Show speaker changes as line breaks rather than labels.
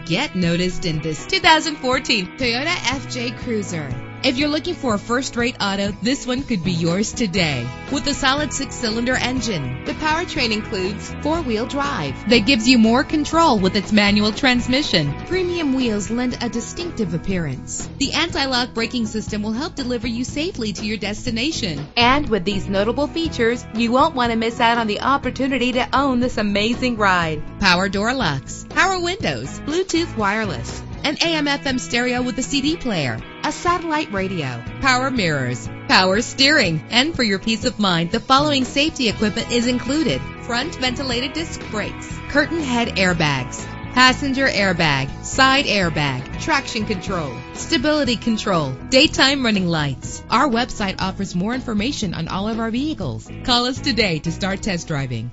get noticed in this 2014 Toyota FJ Cruiser. If you're looking for a first-rate auto, this one could be yours today. With a solid 6-cylinder engine, the powertrain includes 4-wheel drive that gives you more control with its manual transmission. Premium wheels lend a distinctive appearance. The anti-lock braking system will help deliver you safely to your destination. And with these notable features, you won't want to miss out on the opportunity to own this amazing ride. Power door locks, power windows, Bluetooth wireless, an AM/FM stereo with a CD player, a satellite radio, power mirrors, power steering. And for your peace of mind, the following safety equipment is included: front ventilated disc brakes, curtain head airbags, passenger airbag, side airbag, traction control, stability control, daytime running lights. Our website offers more information on all of our vehicles. Call us today to start test driving.